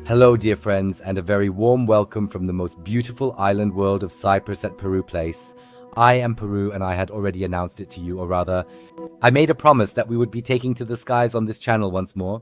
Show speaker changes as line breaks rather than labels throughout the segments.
Hello, dear friends, and a very warm welcome from the most beautiful island world of Cyprus at PeRu Place. I am PeRu, and I had already announced it to you, or rather, I made a promise that we would be taking to the skies on this channel once more.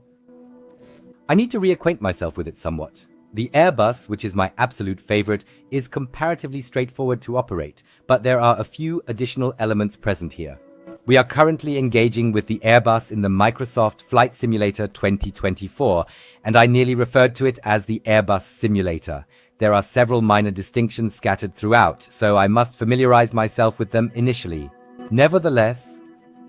I need to reacquaint myself with it somewhat. The Airbus, which is my absolute favorite, is comparatively straightforward to operate, but there are a few additional elements present here. We are currently engaging with the Airbus in the Microsoft Flight Simulator 2024, and I nearly referred to it as the Airbus Simulator. There are several minor distinctions scattered throughout, so I must familiarize myself with them initially. Nevertheless,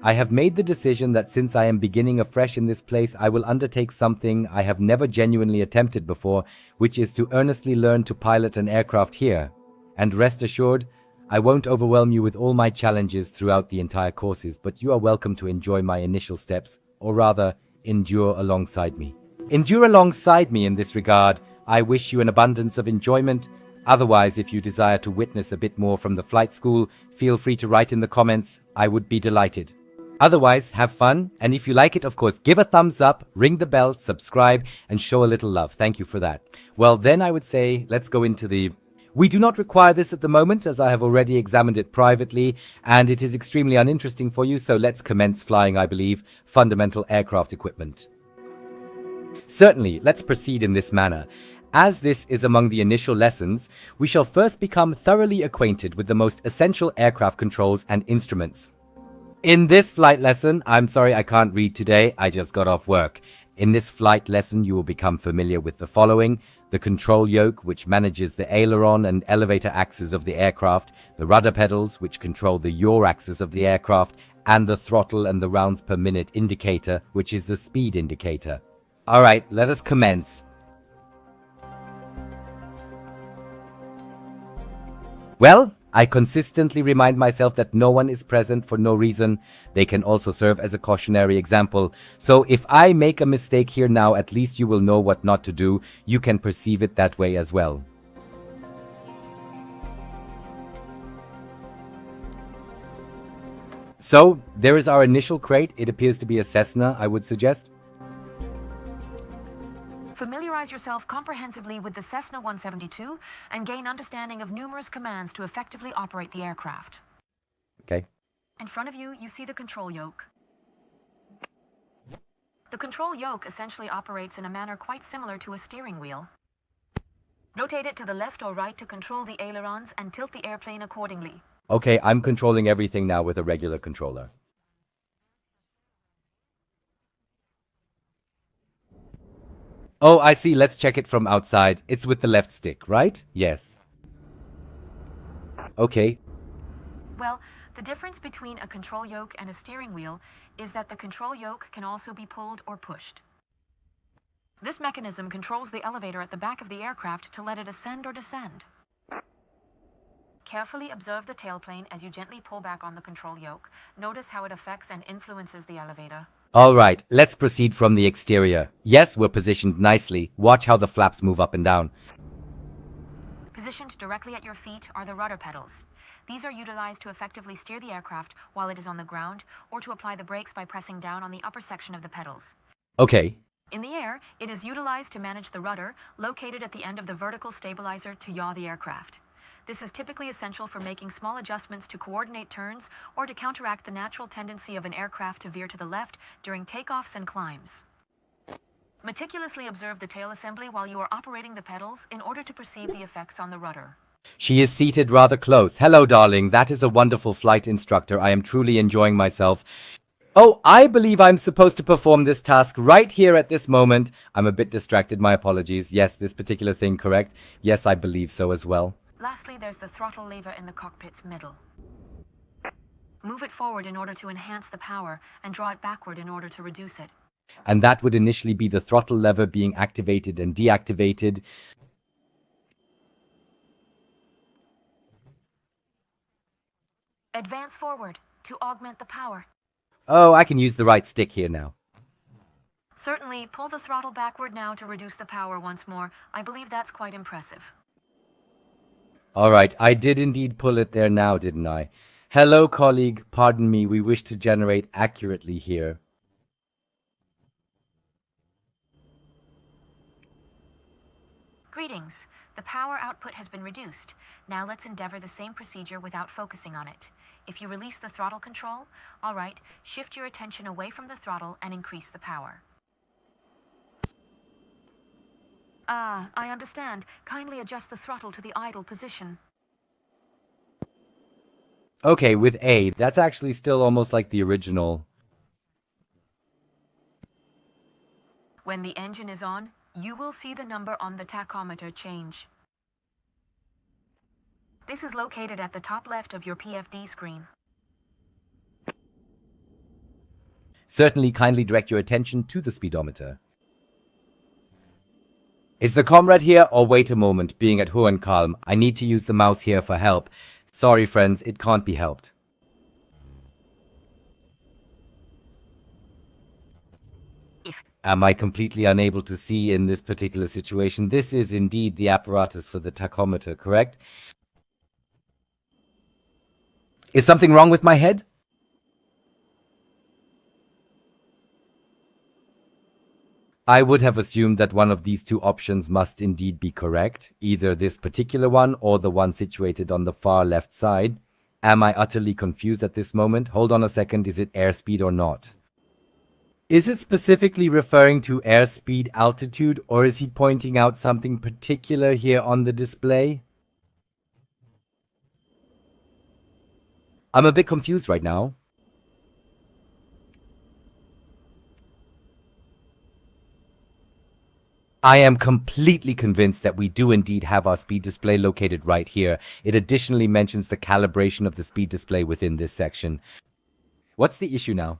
I have made the decision that since I am beginning afresh in this place, I will undertake something I have never genuinely attempted before, which is to earnestly learn to pilot an aircraft here. And rest assured, I won't overwhelm you with all my challenges throughout the entire courses, but you are welcome to enjoy my initial steps, or rather, endure alongside me. Endure alongside me in this regard. I wish you an abundance of enjoyment. Otherwise, if you desire to witness a bit more from the flight school, feel free to write in the comments. I would be delighted. Otherwise, have fun, and if you like it, of course, give a thumbs up, ring the bell, subscribe, and show a little love. Thank you for that. Well, then I would say, let's go into the... We do not require this at the moment, as I have already examined it privately, and it is extremely uninteresting for you, so let's commence flying, I believe, fundamental aircraft equipment. Certainly, let's proceed in this manner. As this is among the initial lessons, we shall first become thoroughly acquainted with the most essential aircraft controls and instruments. In this flight lesson, I'm sorry I can't read today, I just got off work. In this flight lesson, you will become familiar with the following: the control yoke, which manages the aileron and elevator axes of the aircraft, the rudder pedals, which control the yaw axis of the aircraft, and the throttle and the rounds per minute indicator, which is the speed indicator. Alright, let us commence. Well, I consistently remind myself that no one is present for no reason. They can also serve as a cautionary example. So if I make a mistake here now, at least you will know what not to do. You can perceive it that way as well. So there is our initial crate. It appears to be a Cessna, I would suggest.
Familiarize yourself comprehensively with the Cessna 172 and gain understanding of numerous commands to effectively operate the aircraft.
Okay.
In front of you, you see the control yoke. The control yoke essentially operates in a manner quite similar to a steering wheel. Rotate it to the left or right to control the ailerons and tilt the airplane accordingly.
Okay, I'm controlling everything now with a regular controller. Oh, I see. Let's check it from outside. It's with the left stick, right? Yes. Okay.
Well, the difference between a control yoke and a steering wheel is that the control yoke can also be pulled or pushed. This mechanism controls the elevator at the back of the aircraft to let it ascend or descend. Carefully observe the tailplane as you gently pull back on the control yoke. Notice how it affects and influences the elevator.
Alright, let's proceed from the exterior. Yes, we're positioned nicely. Watch how the flaps move up and down.
Positioned directly at your feet are the rudder pedals. These are utilized to effectively steer the aircraft while it is on the ground, or to apply the brakes by pressing down on the upper section of the pedals.
Okay.
In the air, it is utilized to manage the rudder, located at the end of the vertical stabilizer to yaw the aircraft. This is typically essential for making small adjustments to coordinate turns or to counteract the natural tendency of an aircraft to veer to the left during takeoffs and climbs. Meticulously observe the tail assembly while you are operating the pedals in order to perceive the effects on the rudder.
She is seated rather close. Hello, darling. That is a wonderful flight instructor. I am truly enjoying myself. Oh, I believe I'm supposed to perform this task right here at this moment. I'm a bit distracted. My apologies. Yes, this particular thing, correct? Yes, I believe so as well.
Lastly, there's the throttle lever in the cockpit's middle. Move it forward in order to enhance the power and draw it backward in order to reduce it.
And that would initially be the throttle lever being activated and deactivated.
Advance forward to augment the power.
Oh, I can use the right stick here now.
Certainly, pull the throttle backward now to reduce the power once more. I believe that's quite impressive.
Alright, I did indeed pull it there now, didn't I? Hello, colleague. Pardon me, we wish to generate accurately here.
Greetings. The power output has been reduced. Now let's endeavor the same procedure without focusing on it. If you release the throttle control, all right, shift your attention away from the throttle and increase the power. Ah, I understand. Kindly adjust the throttle to the idle position.
Okay, with A, that's actually still almost like the original.
When the engine is on, you will see the number on the tachometer change. This is located at the top left of your PFD screen.
Certainly, kindly direct your attention to the speedometer. Is the comrade here, or wait a moment, being at Hohenkalm? I need to use the mouse here for help. Sorry friends, it can't be helped. Am I completely unable to see in this particular situation? This is indeed the apparatus for the tachometer, correct? Is something wrong with my head? I would have assumed that one of these two options must indeed be correct, either this particular one or the one situated on the far left side. Am I utterly confused at this moment? Hold on a second, is it airspeed or not? Is it specifically referring to airspeed altitude, or is he pointing out something particular here on the display? I'm a bit confused right now. I am completely convinced that we do indeed have our speed display located right here. It additionally mentions the calibration of the speed display within this section. What's the issue now?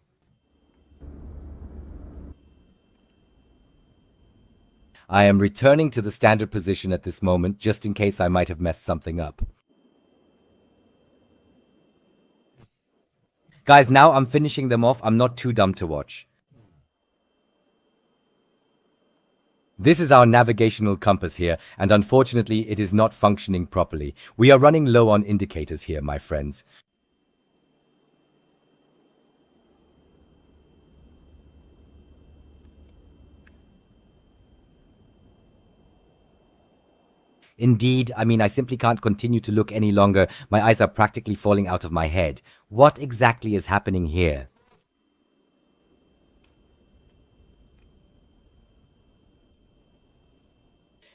I am returning to the standard position at this moment, just in case I might have messed something up. Guys, now I'm finishing them off. I'm not too dumb to watch. This is our navigational compass here, and unfortunately it is not functioning properly. We are running low on indicators here, my friends. Indeed, I simply can't continue to look any longer. My eyes are practically falling out of my head. What exactly is happening here?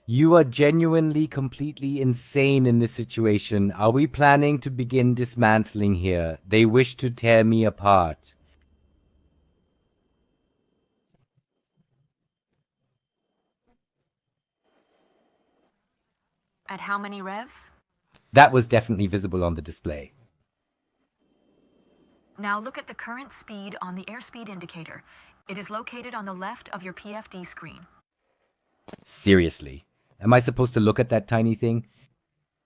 You are genuinely completely insane in this situation. Are we planning to begin dismantling here? They wish to tear me apart.
At how many revs?
That was definitely visible on the display.
Now look at the current speed on the airspeed indicator. It is located on the left of your PFD screen.
Seriously? Am I supposed to look at that tiny thing?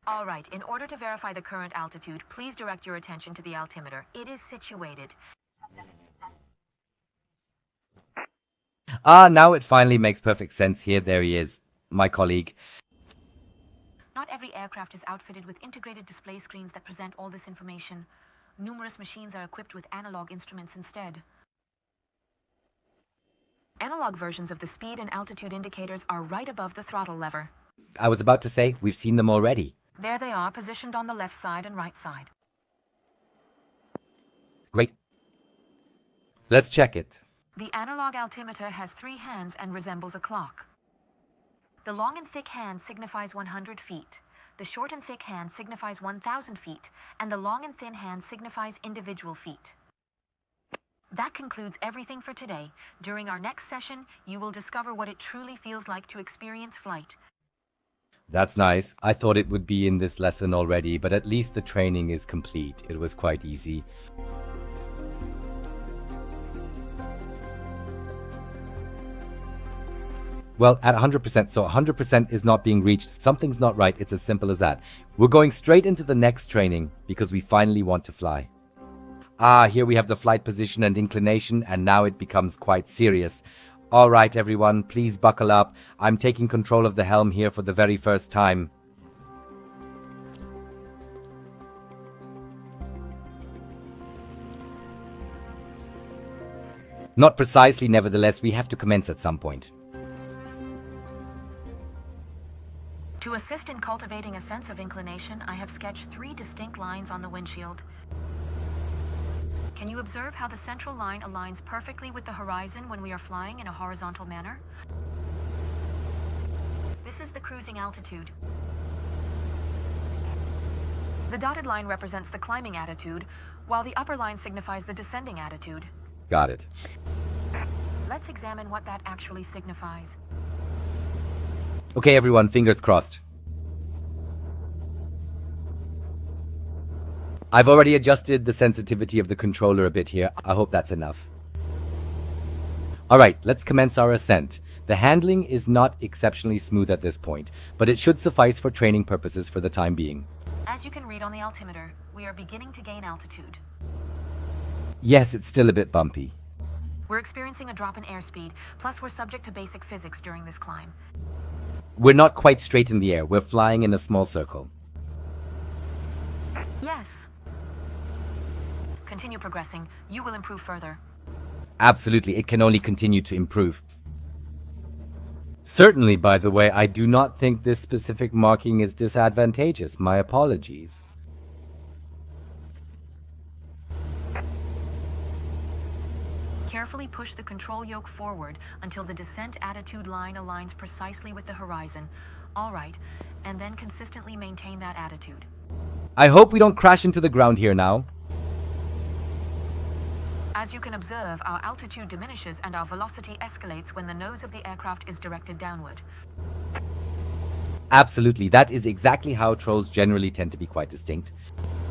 All right, in order to verify the current altitude, please direct your attention to the altimeter. It is situated.
Ah, now it finally makes perfect sense here. There he is, my colleague.
Not every aircraft is outfitted with integrated display screens that present all this information. Numerous machines are equipped with analog instruments instead. Analog versions of the speed and altitude indicators are right above the throttle lever.
I was about to say, we've seen them already.
There they are, positioned on the left side and right side.
Great. Let's check it.
The analog altimeter has 3 hands and resembles a clock. The long and thick hand signifies 100 feet. The short and thick hand signifies 1,000 feet, and the long and thin hand signifies individual feet. That concludes everything for today. During our next session, you will discover what it truly feels like to experience flight.
That's nice. I thought it would be in this lesson already, but at least the training is complete. It was quite easy. Well, at 100%, so 100% is not being reached. Something's not right. It's as simple as that. We're going straight into the next training because we finally want to fly. Ah, here we have the flight position and inclination, and now it becomes quite serious. All right, everyone, please buckle up. I'm taking control of the helm here for the very first time. Not precisely, nevertheless, we have to commence at some point.
To assist in cultivating a sense of inclination, I have sketched 3 distinct lines on the windshield. Can you observe how the central line aligns perfectly with the horizon when we are flying in a horizontal manner? This is the cruising altitude. The dotted line represents the climbing attitude, while the upper line signifies the descending attitude.
Got it.
Let's examine what that actually signifies.
Okay, everyone, fingers crossed. I've already adjusted the sensitivity of the controller a bit here. I hope that's enough. Alright, let's commence our ascent. The handling is not exceptionally smooth at this point, but it should suffice for training purposes for the time being.
As you can read on the altimeter, we are beginning to gain altitude.
Yes, it's still a bit bumpy.
We're experiencing a drop in airspeed, plus we're subject to basic physics during this climb.
We're not quite straight in the air. We're flying in a small circle.
Yes. Continue progressing. You will improve further.
Absolutely, it can only continue to improve. Certainly, by the way, I do not think this specific marking is disadvantageous. My apologies.
Carefully push the control yoke forward until the descent attitude line aligns precisely with the horizon. All right, and then consistently maintain that attitude.
I hope we don't crash into the ground here now.
As you can observe, our altitude diminishes and our velocity escalates when the nose of the aircraft is directed downward.
Absolutely, that is exactly how trolls generally tend to be quite distinct.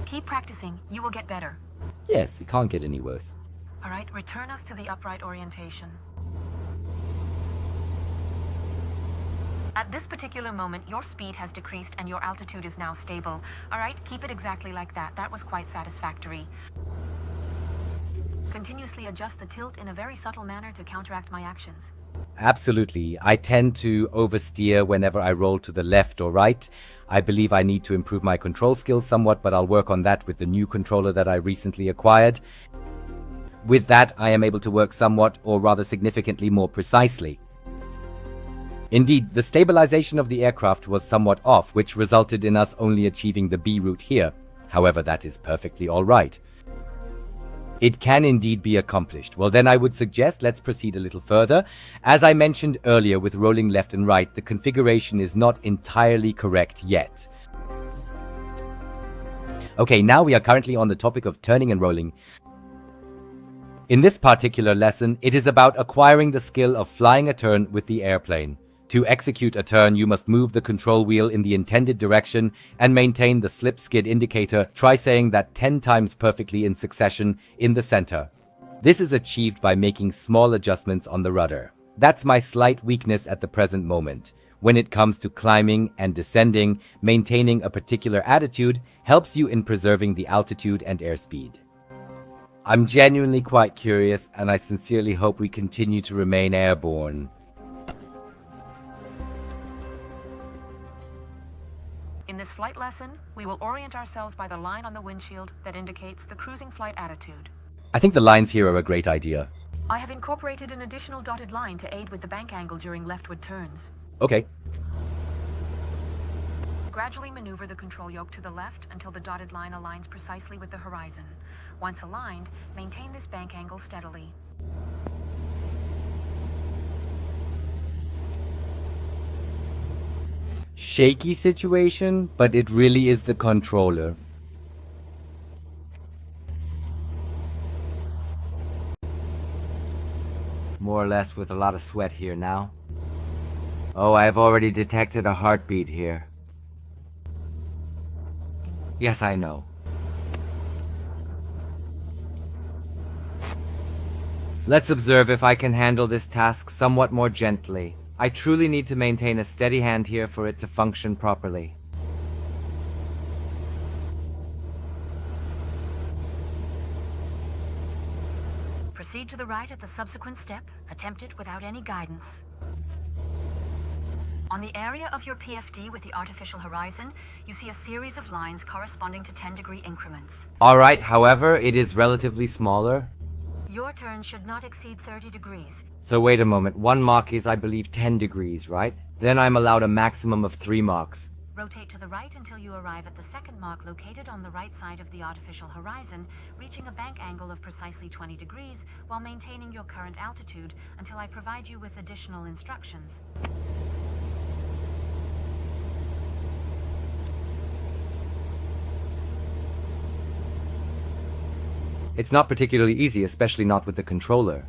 Keep practicing, you will get better.
Yes, it can't get any worse.
All right, return us to the upright orientation. At this particular moment, your speed has decreased and your altitude is now stable. All right, keep it exactly like that. That was quite satisfactory. Continuously adjust the tilt in a very subtle manner to counteract my actions.
Absolutely. I tend to oversteer whenever I roll to the left or right. I believe I need to improve my control skills somewhat, but I'll work on that with the new controller that I recently acquired. With that, I am able to work somewhat, or rather significantly more precisely. Indeed, the stabilization of the aircraft was somewhat off, which resulted in us only achieving the B route here. However, that is perfectly all right. It can indeed be accomplished. Well, then I would suggest let's proceed a little further. As I mentioned earlier with rolling left and right, the configuration is not entirely correct yet. Okay, now we are currently on the topic of turning and rolling. In this particular lesson, it is about acquiring the skill of flying a turn with the airplane. To execute a turn, you must move the control wheel in the intended direction and maintain the slip skid indicator. Try saying that 10 times perfectly in succession in the center. This is achieved by making small adjustments on the rudder. That's my slight weakness at the present moment. When it comes to climbing and descending, maintaining a particular attitude helps you in preserving the altitude and airspeed. I'm genuinely quite curious, and I sincerely hope we continue to remain airborne.
In this flight lesson, we will orient ourselves by the line on the windshield that indicates the cruising flight attitude.
I think the lines here are a great idea.
I have incorporated an additional dotted line to aid with the bank angle during leftward turns.
Okay.
Gradually maneuver the control yoke to the left until the dotted line aligns precisely with the horizon. Once aligned, maintain this bank angle steadily.
Shaky situation, but it really is the controller. More or less with a lot of sweat here now. Oh, I've already detected a heartbeat here. Yes, I know. Let's observe if I can handle this task somewhat more gently. I truly need to maintain a steady hand here for it to function properly.
Proceed to the right at the subsequent step. Attempt it without any guidance. On the area of your PFD with the artificial horizon, you see a series of lines corresponding to 10-degree increments.
Alright, however, it is relatively smaller.
Your turn should not exceed 30 degrees.
So wait a moment, one mark is, I believe, 10 degrees, right? Then I'm allowed a maximum of 3 marks.
Rotate to the right until you arrive at the second mark located on the right side of the artificial horizon, reaching a bank angle of precisely 20 degrees while maintaining your current altitude until I provide you with additional instructions.
It's not particularly easy, especially not with the controller.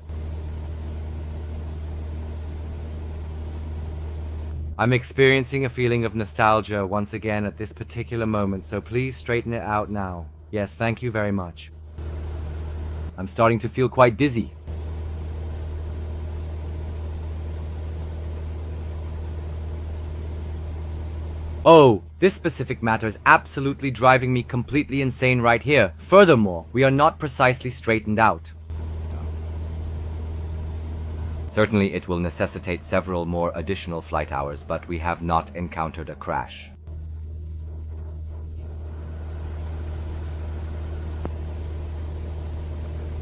I'm experiencing a feeling of nostalgia once again at this particular moment, so please straighten it out now. Yes, thank you very much. I'm starting to feel quite dizzy. Oh, this specific matter is absolutely driving me completely insane right here. Furthermore, we are not precisely straightened out. Certainly it will necessitate several more additional flight hours, but we have not encountered a crash.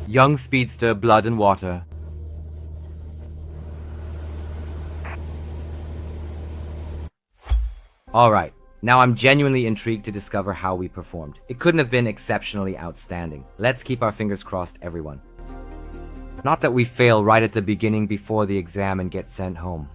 Young speedster, blood and water. Alright, now I'm genuinely intrigued to discover how we performed. It couldn't have been exceptionally outstanding. Let's keep our fingers crossed, everyone. Not that we fail right at the beginning before the exam and get sent home.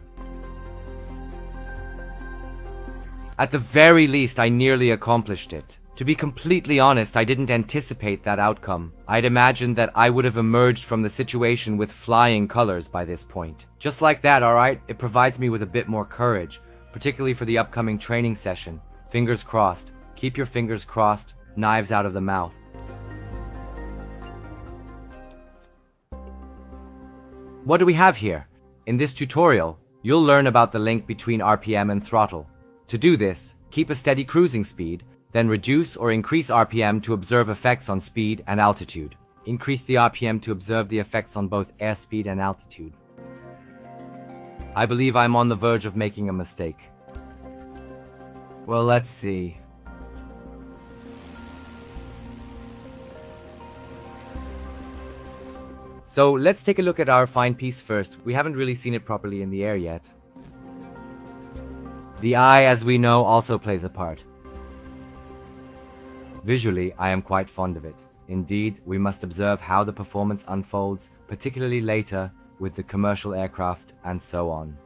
At the very least, I nearly accomplished it. To be completely honest, I didn't anticipate that outcome. I'd imagined that I would have emerged from the situation with flying colors by this point. Just like that, alright? It provides me with a bit more courage, particularly for the upcoming training session. Fingers crossed. Keep your fingers crossed, knives out of the mouth. What do we have here? In this tutorial, you'll learn about the link between RPM and throttle. To do this, keep a steady cruising speed, then reduce or increase RPM to observe effects on speed and altitude. Increase the RPM to observe the effects on both airspeed and altitude. I believe I'm on the verge of making a mistake. Well, let's see. So let's take a look at our fine piece first. We haven't really seen it properly in the air yet. The eye, as we know, also plays a part. Visually, I am quite fond of it. Indeed, we must observe how the performance unfolds, particularly later with the commercial aircraft and so on.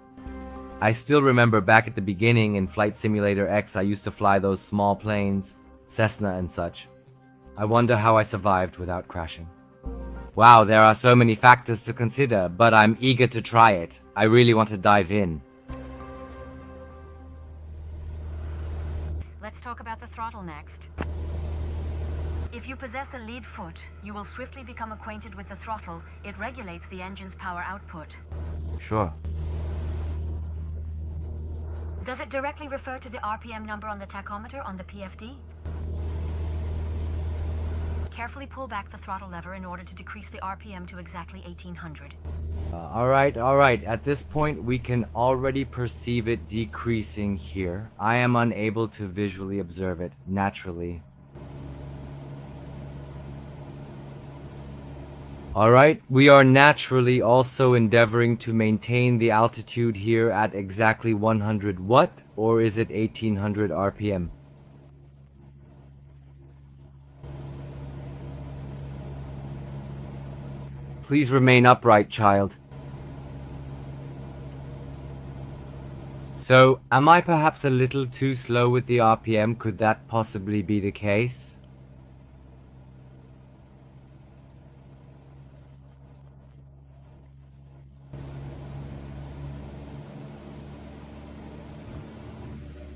I still remember back at the beginning in Flight Simulator X, I used to fly those small planes, Cessna and such. I wonder how I survived without crashing. Wow, there are so many factors to consider, but I'm eager to try it. I really want to dive in.
Let's talk about the throttle next. If you possess a lead foot, you will swiftly become acquainted with the throttle. It regulates the engine's power output.
Sure.
Does it directly refer to the RPM number on the tachometer on the PFD? Carefully pull back the throttle lever in order to decrease the RPM to exactly 1800.
Alright. At this point, we can already perceive it decreasing here. I am unable to visually observe it, naturally. Alright, we are naturally also endeavoring to maintain the altitude here at exactly 100 what? Or is it 1800 RPM? Please remain upright, child. So, am I perhaps a little too slow with the RPM? Could that possibly be the case?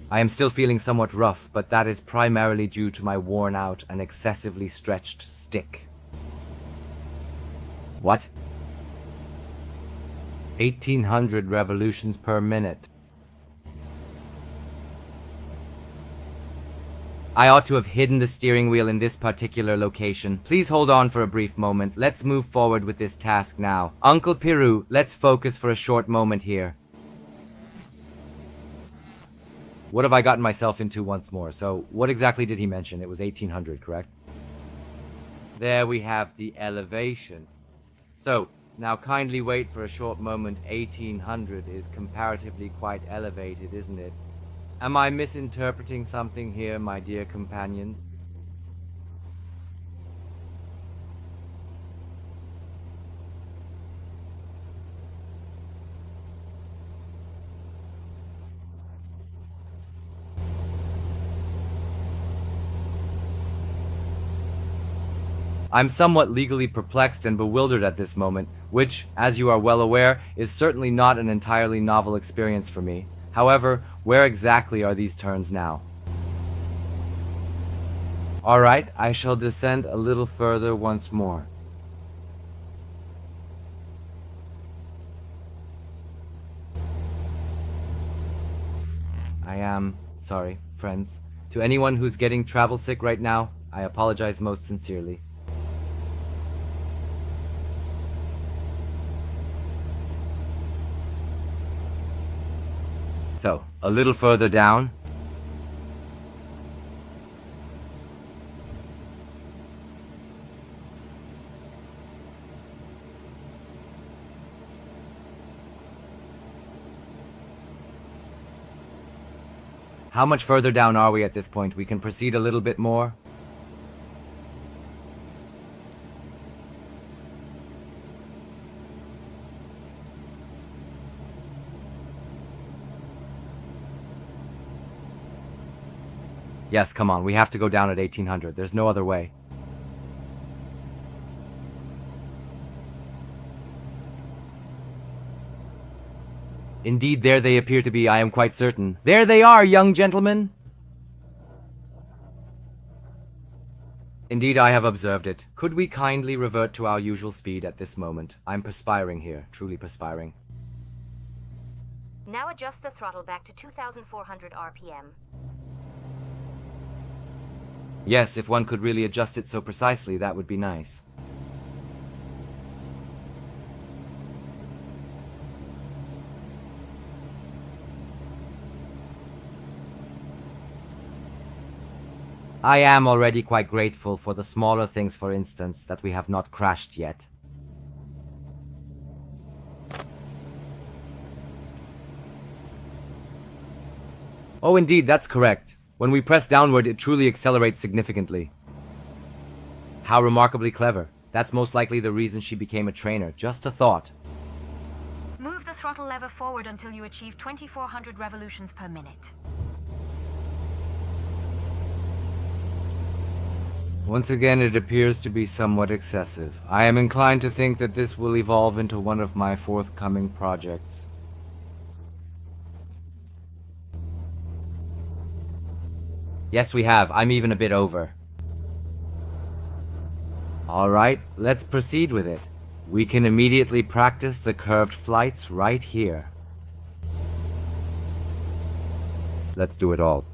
I am still feeling somewhat rough, but that is primarily due to my worn out and excessively stretched stick. What? 1800 revolutions per minute. I ought to have hidden the steering wheel in this particular location. Please hold on for a brief moment. Let's move forward with this task now. Uncle PeRu, let's focus for a short moment here. What have I gotten myself into once more? So, what exactly did he mention? It was 1800, correct? There we have the elevation. So, now kindly wait for a short moment. 1800 is comparatively quite elevated, isn't it? Am I misinterpreting something here, my dear companions? I'm somewhat legally perplexed and bewildered at this moment, which, as you are well aware, is certainly not an entirely novel experience for me. However, where exactly are these turns now? Alright, I shall descend a little further once more. I am sorry, friends. To anyone who's getting travel sick right now, I apologize most sincerely. So, a little further down. How much further down are we at this point? We can proceed a little bit more. Yes, come on, we have to go down at 1800. There's no other way. Indeed, there they appear to be, I am quite certain. There they are, young gentlemen! Indeed, I have observed it. Could we kindly revert to our usual speed at this moment? I'm perspiring here, truly perspiring.
Now adjust the throttle back to 2,400 RPM.
Yes, if one could really adjust it so precisely, that would be nice. I am already quite grateful for the smaller things, for instance, that we have not crashed yet. Oh, indeed, that's correct. When we press downward, it truly accelerates significantly. How remarkably clever. That's most likely the reason she became a trainer. Just a thought.
Move the throttle lever forward until you achieve 2,400 revolutions per minute.
Once again, it appears to be somewhat excessive. I am inclined to think that this will evolve into one of my forthcoming projects. Yes, we have. I'm even a bit over. Alright, let's proceed with it. We can immediately practice the curved flights right here. Let's do it all.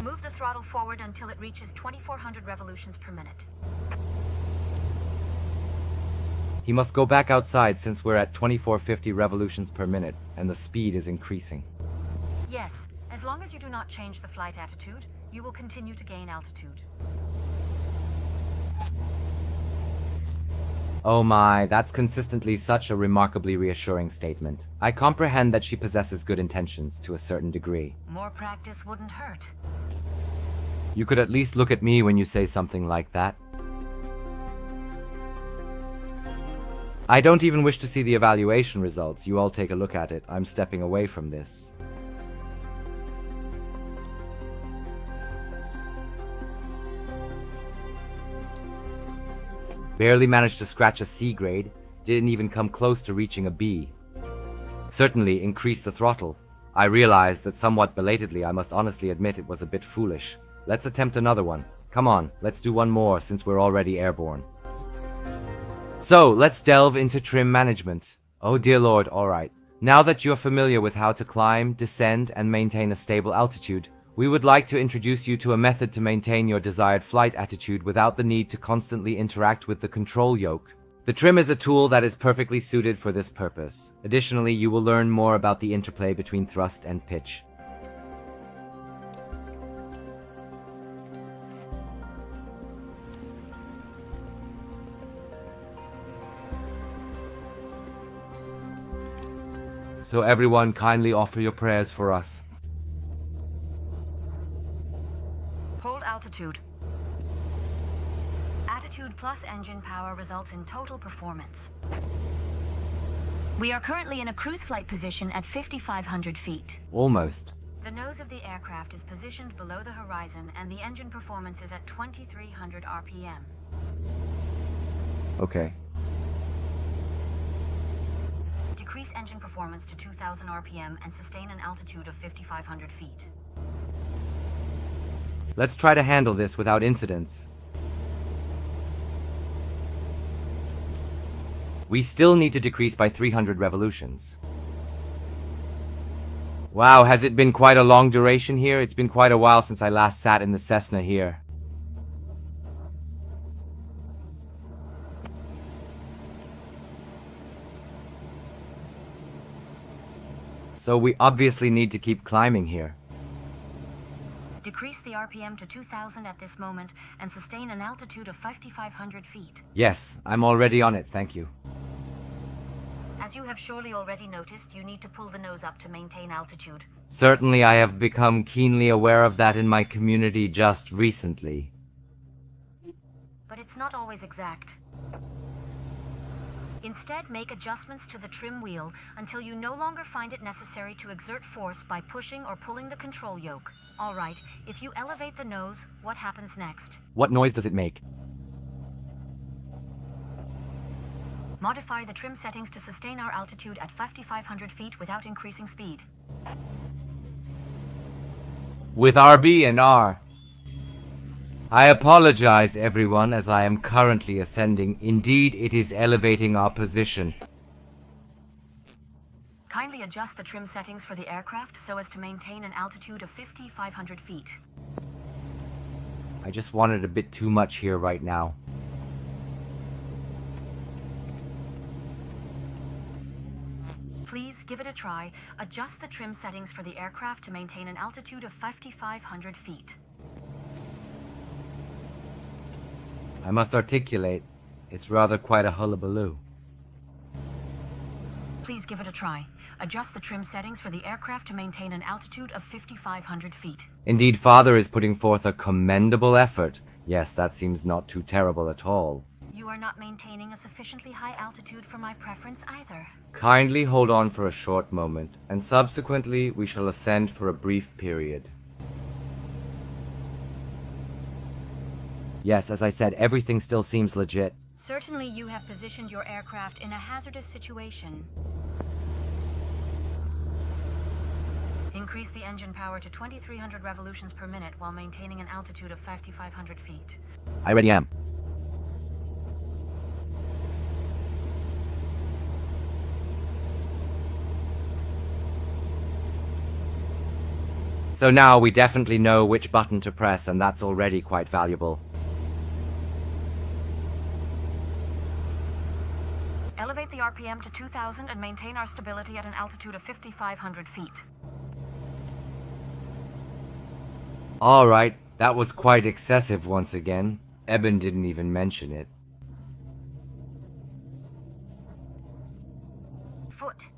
Move the throttle forward until it reaches 2,400 revolutions per minute.
He must go back outside since we're at 2450 revolutions per minute, and the speed is increasing.
Yes, as long as you do not change the flight attitude, you will continue to gain altitude.
Oh my, that's consistently such a remarkably reassuring statement. I comprehend that she possesses good intentions to a certain degree.
More practice wouldn't hurt.
You could at least look at me when you say something like that. I don't even wish to see the evaluation results. You all take a look at it. I'm stepping away from this. Barely managed to scratch a C grade, didn't even come close to reaching a B. Certainly increased the throttle. I realized that somewhat belatedly. I must honestly admit it was a bit foolish. Let's attempt another one. Come on, let's do one more since we're already airborne. So, let's delve into trim management. Oh dear lord, alright. Now that you're familiar with how to climb, descend, and maintain a stable altitude, we would like to introduce you to a method to maintain your desired flight attitude without the need to constantly interact with the control yoke. The trim is a tool that is perfectly suited for this purpose. Additionally, you will learn more about the interplay between thrust and pitch. So everyone kindly offer your prayers for us.
Hold altitude. Attitude plus engine power results in total performance. We are currently in a cruise flight position at 5,500 feet.
Almost.
The nose of the aircraft is positioned below the horizon and the engine performance is at 2,300 RPM.
Okay.
Decrease engine performance to 2,000 RPM and sustain an altitude of 5,500 feet.
Let's try to handle this without incidents. We still need to decrease by 300 revolutions. Wow, has it been quite a long duration here? It's been quite a while since I last sat in the Cessna here. So we obviously need to keep climbing here.
Decrease the RPM to 2,000 at this moment and sustain an altitude of 5,500 feet.
Yes, I'm already on it, thank you.
As you have surely already noticed, you need to pull the nose up to maintain altitude.
Certainly I have become keenly aware of that in my community just recently.
But it's not always exact. Instead, make adjustments to the trim wheel until you no longer find it necessary to exert force by pushing or pulling the control yoke. All right, if you elevate the nose, what happens next?
What noise does it make?
Modify the trim settings to sustain our altitude at 5,500 feet without increasing speed.
With RB and R. I apologize, everyone, as I am currently ascending. Indeed, it is elevating our position.
Kindly adjust the trim settings for the aircraft so as to maintain an altitude of 5,500 feet.
I just wanted a bit too much here right now.
Please give it a try. Adjust the trim settings for the aircraft to maintain an altitude of 5,500 feet.
I must articulate. It's rather quite a hullabaloo.
Please give it a try. Adjust the trim settings for the aircraft to maintain an altitude of 5,500 feet.
Indeed, Father is putting forth a commendable effort. Yes, that seems not too terrible at all.
You are not maintaining a sufficiently high altitude for my preference either.
Kindly hold on for a short moment, and subsequently we shall ascend for a brief period. Yes, as I said, everything still seems legit.
Certainly you have positioned your aircraft in a hazardous situation. Increase the engine power to 2,300 revolutions per minute while maintaining an altitude of 5,500 feet.
I already am. So now we definitely know which button to press, and that's already quite valuable.
Elevate the RPM to 2,000 and maintain our stability at an altitude of 5,500 feet.
Alright, that was quite excessive once again. Eben didn't even mention it.
Foot.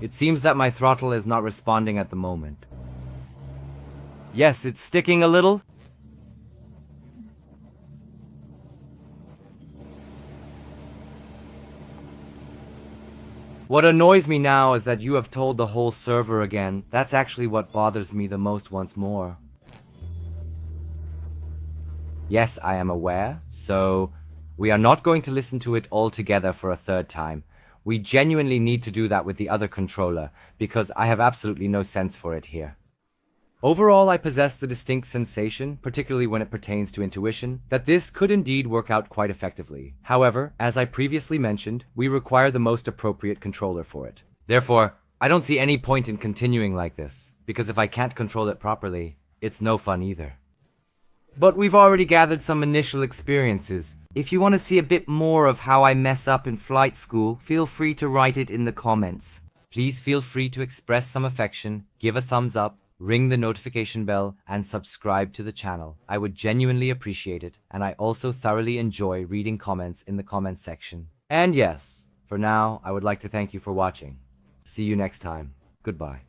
It seems that my throttle is not responding at the moment. Yes, it's sticking a little. What annoys me now is that you have told the whole server again. That's actually what bothers me the most once more. Yes, I am aware, so we are not going to listen to it all together for a third time. We genuinely need to do that with the other controller, because I have absolutely no sense for it here. Overall, I possess the distinct sensation, particularly when it pertains to intuition, that this could indeed work out quite effectively. However, as I previously mentioned, we require the most appropriate controller for it. Therefore, I don't see any point in continuing like this, because if I can't control it properly, it's no fun either. But we've already gathered some initial experiences. If you want to see a bit more of how I mess up in flight school, feel free to write it in the comments. Please feel free to express some affection, give a thumbs up, ring the notification bell, and subscribe to the channel. I would genuinely appreciate it, and I also thoroughly enjoy reading comments in the comments section. And yes, for now, I would like to thank you for watching. See you next time. Goodbye.